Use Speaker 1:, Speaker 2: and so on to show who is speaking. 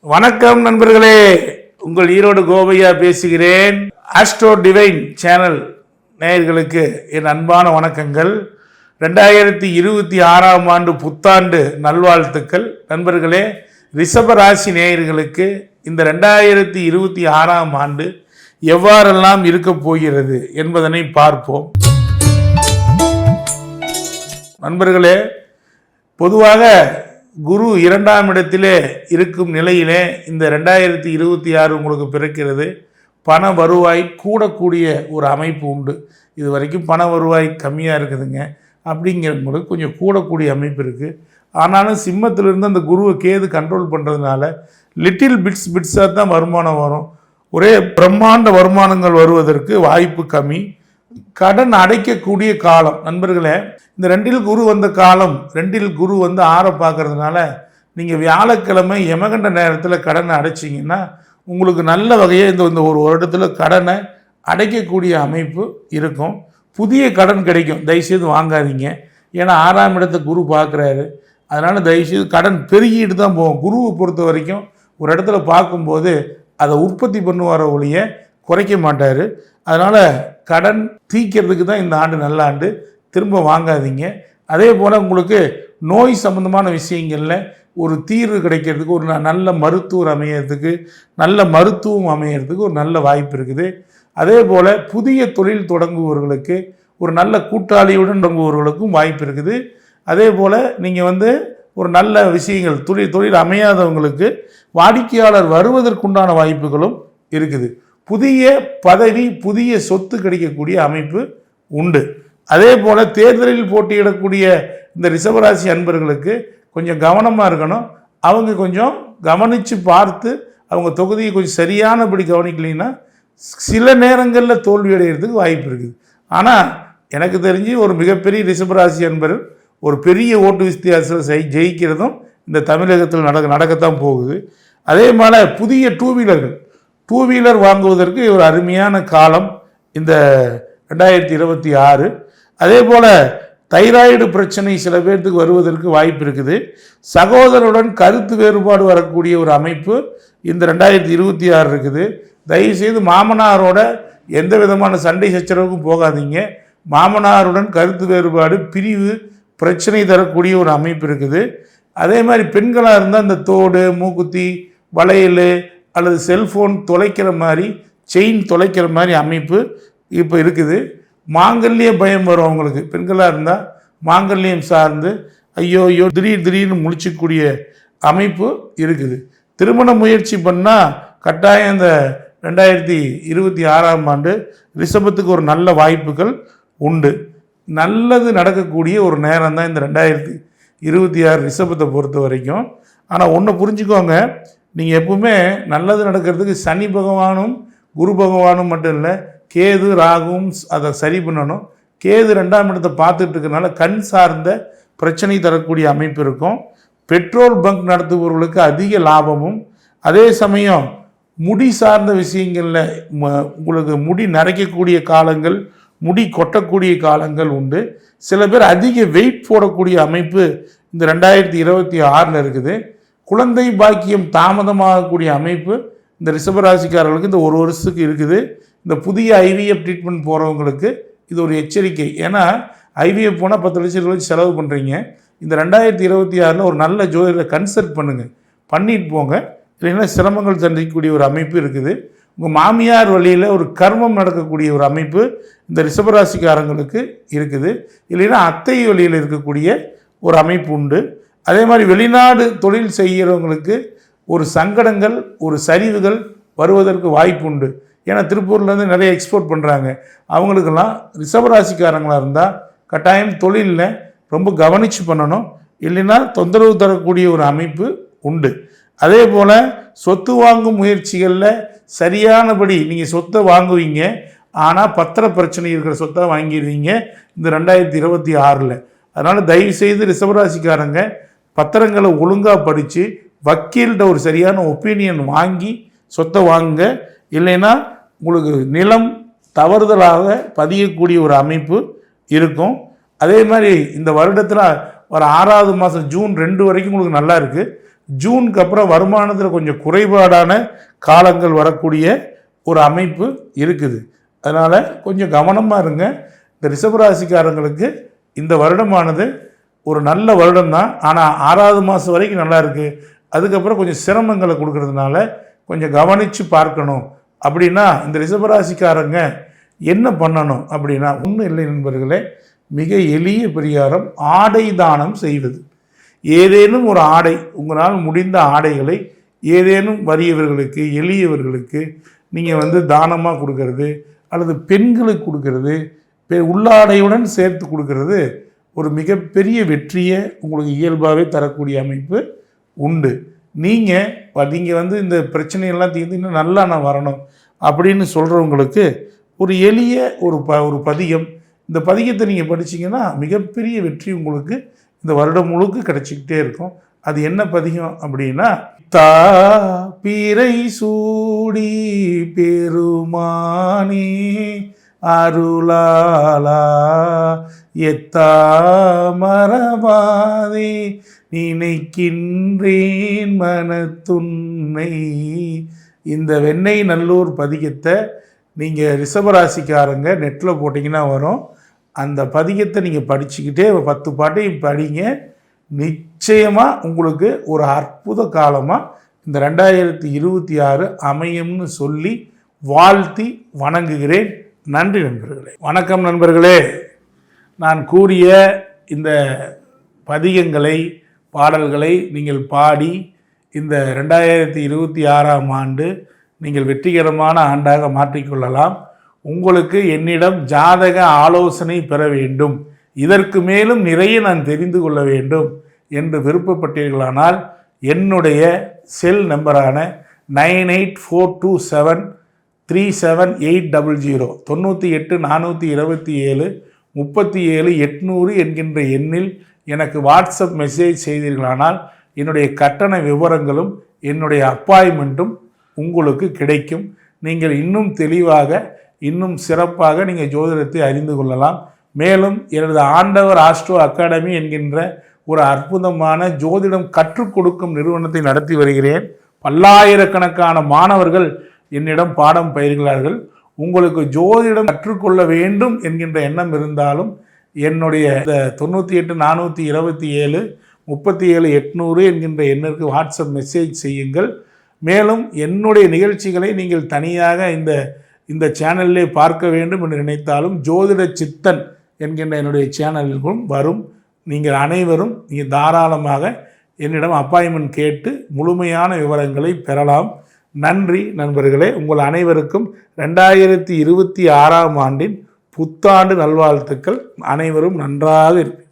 Speaker 1: வணக்கம் நண்பர்களே, உங்கள் ஈரோடு கோபையா பேசுகிறேன். ஆஸ்ட்ரோ டிவைன் சேனல் நேயர்களுக்கு என் அன்பான வணக்கங்கள். 2026ஆம் ஆண்டு புத்தாண்டு நல்வாழ்த்துக்கள். நண்பர்களே, ரிஷப ராசி நேயர்களுக்கு இந்த 2026ஆம் ஆண்டு எவ்வாறெல்லாம் இருக்க போகிறது என்பதனை பார்ப்போம். நண்பர்களே, பொதுவாக குரு 2ஆம் இடத்திலே இருக்கும் நிலையிலே இந்த 2026 உங்களுக்கு பிறக்கிறது. பண வருவாய் கூடக்கூடிய ஒரு அமைப்பு உண்டு. இது வரைக்கும் பண வருவாய் கம்மியாக இருக்குதுங்க, அப்படிங்கிறவங்களுக்கு கொஞ்சம் கூடக்கூடிய அமைப்பு இருக்குது. ஆனாலும் சிம்மத்திலிருந்து அந்த குருவை கேது கண்ட்ரோல் பண்ணுறதுனால லிட்டில் பிட்ஸாக தான் வருமானம் வரும். ஒரே பிரம்மாண்ட வருமானங்கள் வருவதற்கு வாய்ப்பு கம்மி. கடன் அடைக்கக்கூடிய காலம். நண்பர்களே, இந்த 2இல் குரு வந்த காலம், 2இல் குரு வந்து 6 பார்க்கறதுனால நீங்கள் வியாழக்கிழமை யமகண்ட நேரத்தில் கடனை அடைச்சிங்கன்னா உங்களுக்கு நல்ல வகையாக இந்த ஒரு வருடத்தில் கடனை அடைக்கக்கூடிய அமைப்பு இருக்கும். புதிய கடன் கிடைக்கும். தயவுசெய்து வாங்காதீங்க. ஏன்னா 6ஆம் இடத்தை குரு பார்க்குறாரு. அதனால் தயவுசெய்து கடன் பெருகிட்டு தான் போகும். குருவை பொறுத்த வரைக்கும் ஒரு இடத்துல பார்க்கும்போது அதை உற்பத்தி பண்ணுவார ஒழிய குறைக்க மாட்டார். அதனால் கடன் தீக்கிறதுக்கு தான் இந்த ஆண்டு நல்ல ஆண்டு. திரும்ப வாங்காதீங்க. அதே போல் உங்களுக்கு நோய் சம்பந்தமான விஷயங்களில் ஒரு தீர்வு கிடைக்கிறதுக்கு, ஒரு நல்ல மருத்துவர் அமையறதுக்கு, நல்ல மருத்துவம் அமையறதுக்கு ஒரு நல்ல வாய்ப்பு இருக்குது. அதே போல் புதிய தொழில் தொடங்குபவர்களுக்கு, ஒரு நல்ல கூட்டாளியுடன் தொடங்குபவர்களுக்கும் வாய்ப்பு இருக்குது. அதே போல் நீங்கள் ஒரு நல்ல விஷயங்கள் தொழில் அமையாதவங்களுக்கு வாடிக்கையாளர் வருவதற்குண்டான வாய்ப்புகளும் இருக்குது. புதிய பதவி, புதிய சொத்து கிடைக்கக்கூடிய அமைப்பு உண்டு. அதே போல் தேர்தலில் போட்டியிடக்கூடிய இந்த ரிஷபராசி அன்பர்களுக்கு கொஞ்சம் கவனமாக இருக்கணும். அவங்க கொஞ்சம் கவனித்து பார்த்து அவங்க தொகுதியை கொஞ்சம் சரியானபடி கவனிக்கலைன்னா சில நேரங்களில் தோல்வி அடைகிறதுக்கு வாய்ப்பு இருக்குது. ஆனால் எனக்கு தெரிஞ்சு ஒரு மிகப்பெரிய ரிஷபராசி அன்பர் ஒரு பெரிய ஓட்டு வித்தியாசத்தில் ஜெயிக்கிறதும் இந்த தமிழகத்தில் நடக்கத்தான் போகுது. அதே மாதிரி புதிய டூ வீலர் வாங்குவதற்கு ஒரு அருமையான காலம் இந்த 2026. அதே போல் தைராய்டு பிரச்சனை சில பேர்த்துக்கு வருவதற்கு வாய்ப்பு இருக்குது. சகோதரருடன் கருத்து வேறுபாடு வரக்கூடிய ஒரு அமைப்பு இந்த 2026 இருக்குது. தயவுசெய்து மாமனாரோட எந்த விதமான சண்டை சச்சரவுக்கும் போகாதீங்க. மாமனாருடன் கருத்து வேறுபாடு, பிரிவு, பிரச்சனை தரக்கூடிய ஒரு அமைப்பு இருக்குது. அதே மாதிரி பெண்களாக இருந்தால் இந்த தோடு, மூக்குத்தி, வளையல் அல்லது செல்ஃபோன் தொலைக்கிற மாதிரி, செயின் தொலைக்கிற மாதிரி அமைப்பு இப்போ இருக்குது. மாங்கல்ய பயம் வரும் அவங்களுக்கு. பெண்களாக இருந்தால் மாங்கல்யம் சார்ந்து ஐயோ திடீர்னு முழிச்சிக்கூடிய அமைப்பு இருக்குது. திருமண முயற்சி பண்ணால் கட்டாயம் இந்த 2026ஆம் ஆண்டு ரிஷபத்துக்கு ஒரு நல்ல வாய்ப்புகள் உண்டு. நல்லது நடக்கக்கூடிய ஒரு நேரம் தான் இந்த 2026 ரிஷபத்தை பொறுத்த வரைக்கும். ஆனால் ஒன்று புரிஞ்சுக்கோங்க, நீங்கள் எப்பவுமே நல்லது நடக்கிறதுக்கு சனி பகவானும் குரு பகவானும் மட்டும் இல்லை, கேது ராகுவும் அதை சரி பண்ணணும். கேது 2ஆம் இடத்தை பார்த்துட்டு இருக்கிறதுனால கண் சார்ந்த பிரச்சனை தரக்கூடிய அமைப்பு இருக்கும். பெட்ரோல் பங்க் நடத்துபவர்களுக்கு அதிக லாபமும், அதே சமயம் முடி சார்ந்த விஷயங்களில் உங்களுக்கு முடி நரைக்கக்கூடிய காலங்கள், முடி கொட்டக்கூடிய காலங்கள் உண்டு. சில பேர் அதிக வெயிட் போடக்கூடிய அமைப்பு இந்த 2026 இருக்குது. குழந்தை பாக்கியம் தாமதமாகக்கூடிய அமைப்பு இந்த ரிஷபராசிக்காரர்களுக்கு இந்த ஒரு வருஷத்துக்கு இருக்குது. இந்த புதிய ஐவிஎஃப் ட்ரீட்மெண்ட் போகிறவங்களுக்கு இது ஒரு எச்சரிக்கை. ஏன்னா ஐவிஎஃப் போனால் 10 லட்சம் ரூபாய் செலவு பண்ணுறீங்க. இந்த 2026 ஒரு நல்ல ஜோதிடரை கன்சல்ட் பண்ணுங்கள், பண்ணிட்டு போங்க. இல்லைன்னா சிரமங்கள் சந்திக்கக்கூடிய ஒரு அமைப்பு இருக்குது. உங்கள் மாமியார் வழியில் ஒரு கர்மம் நடக்கக்கூடிய ஒரு அமைப்பு இந்த ரிஷபராசிக்காரங்களுக்கு இருக்குது. இல்லைன்னா அத்தை வழியில் இருக்கக்கூடிய ஒரு அமைப்பு உண்டு. அதே மாதிரி வெளிநாடு தொழில் செய்கிறவங்களுக்கு ஒரு சங்கடங்கள், ஒரு சரிவுகள் வருவதற்கு வாய்ப்பு உண்டு. ஏன்னா திருப்பூர்லேருந்து நிறைய எக்ஸ்போர்ட் பண்ணுறாங்க. அவங்களுக்கெல்லாம் ரிஷபராசிக்காரங்களாக இருந்தால் கட்டாயம் தொழிலில் ரொம்ப கவனித்து பண்ணணும். இல்லைன்னா தொந்தரவு தரக்கூடிய ஒரு அமைப்பு உண்டு. அதே போல் சொத்து வாங்கும் முயற்சிகளில் சரியானபடி நீங்கள் சொத்தை வாங்குவீங்க. ஆனால் பத்திர பிரச்சனை இருக்கிற சொத்தை வாங்கிடுவீங்க இந்த 2026. அதனால் தயவுசெய்து ரிஷபராசிக்காரங்க பத்திரங்களை ஒழுங்காக படித்து வக்கீல்கிட்ட ஒரு சரியான ஒப்பீனியன் வாங்கி சொத்தை வாங்க. இல்லைன்னா உங்களுக்கு நிலம் தவறுதலாக பதியக்கூடிய ஒரு அமைப்பு இருக்கும். அதே மாதிரி இந்த வருடத்தில் வர 6ஆவது மாதம் ஜூன் 2 வரைக்கும் உங்களுக்கு நல்லா இருக்குது. ஜூனுக்கு அப்புறம் வருமானத்தில் கொஞ்சம் குறைபாடான காலங்கள் வரக்கூடிய ஒரு அமைப்பு இருக்குது. அதனால் கொஞ்சம் கவனமாக இருங்க. இந்த ரிஷபராசிக்காரங்களுக்கு இந்த வருடமானது ஒரு நல்ல வருடம் தான். ஆனால் 6வது மாதம் வரைக்கும் நல்லா இருக்குது. அதுக்கப்புறம் கொஞ்சம் சிரமங்களை கொடுக்கறதுனால கொஞ்சம் கவனித்து பார்க்கணும். அப்படின்னா இந்த ரிஷபராசிக்காரங்க என்ன பண்ணணும் அப்படின்னா, ஒன்றும் இல்லை நண்பர்களே, மிக எளிய பரிகாரம் ஆடை தானம் செய்வது. ஏதேனும் ஒரு ஆடை, உங்களால் முடிந்த ஆடைகளை ஏதேனும் வறியவர்களுக்கு எளியவர்களுக்கு நீங்கள் தானமாக கொடுக்கறது, அல்லது பெண்களுக்கு கொடுக்கறது, உள்ளாடையுடன் சேர்த்து கொடுக்கறது ஒரு மிகப்பெரிய வெற்றியை உங்களுக்கு இயல்பாகவே தரக்கூடிய அமைப்பு உண்டு. நீங்கள் இந்த பிரச்சனையெல்லாம் தீர்ந்து இன்னும் நல்லா நான் வரணும் அப்படின்னு சொல்கிறவங்களுக்கு ஒரு எளிய ஒரு பதிகம், இந்த பதிகத்தை நீங்கள் படிச்சிங்கன்னா மிகப்பெரிய வெற்றி உங்களுக்கு இந்த வருடம் முழுக்க கிடைச்சிக்கிட்டே இருக்கும். அது என்ன பதிகம் அப்படின்னா, தா பிறை சூடி பெருமானே அருளாலா எத்தா மரபாதே நினைக்கின்றேன் மனத்துன்னை. இந்த வெண்ணெய் நல்லூர் பதிகத்தை நீங்கள் ரிஷபராசிக்காரங்க நெட்டில் போட்டிங்கன்னா வரும். அந்த பதிகத்தை நீங்கள் படிச்சுக்கிட்டே 10 பாட்டையும் படிங்க. நிச்சயமாக உங்களுக்கு ஒரு அற்புத காலமாக இந்த 2026 அமையும்னு சொல்லி வாழ்த்தி வணங்குகிறேன். நன்றி நண்பர்களே. வணக்கம் நண்பர்களே. நான் கூறிய இந்த பதிகங்களை பாடல்களை நீங்கள் பாடி இந்த 2026ஆம் ஆண்டு நீங்கள் வெற்றிகரமான ஆண்டாக மாற்றிக்கொள்ளலாம். உங்களுக்கு என்னிடம் ஜாதக ஆலோசனை பெற வேண்டும், இதற்கு மேலும் நிறைய நான் தெரிந்து கொள்ள வேண்டும் என்று விருப்பப்பட்டீர்களானால் என்னுடைய செல் நம்பரான 9842737800 98422737 என்கின்ற எண்ணில் எனக்கு வாட்ஸ்அப் மெசேஜ் செய்தீர்களானால் என்னுடைய கட்டண விவரங்களும் என்னுடைய அப்பாயின்மெண்ட்டும் உங்களுக்கு கிடைக்கும். நீங்கள் இன்னும் தெளிவாக இன்னும் சிறப்பாக நீங்கள் ஜோதிடத்தை அறிந்து கொள்ளலாம். மேலும் எனது ஆண்டவர் ஆஸ்ட்ரோ அகாடமி என்கின்ற ஒரு அற்புதமான ஜோதிடம் கற்றுக் கொடுக்கும் நிறுவனத்தை நடத்தி வருகிறேன். பல்லாயிரக்கணக்கான மாணவர்கள் என்னிடம் பாடம் பயிர்கிறார்கள். உங்களுக்கு ஜோதிடம் கற்றுக்கொள்ள வேண்டும் என்கின்ற எண்ணம் இருந்தாலும் என்னுடைய 98422737 என்கின்ற எண்ணிற்கு வாட்ஸ்அப் மெசேஜ் செய்யுங்கள். மேலும் என்னுடைய நிகழ்ச்சிகளை நீங்கள் தனியாக இந்த சேனலிலே பார்க்க வேண்டும் என்று நினைத்தாலும் ஜோதிட சித்தன் என்கின்ற என்னுடைய சேனலுக்கும் வரும். நீங்கள் அனைவரும் தாராளமாக என்னிடம் அப்பாயின்மெண்ட் கேட்டு முழுமையான விவரங்களை பெறலாம். நன்றி நண்பர்களே. உங்கள் அனைவருக்கும் 2026ஆம் ஆண்டின் புத்தாண்டு நல்வாழ்த்துக்கள். அனைவரும் நன்றாக இருப்பீர்கள்.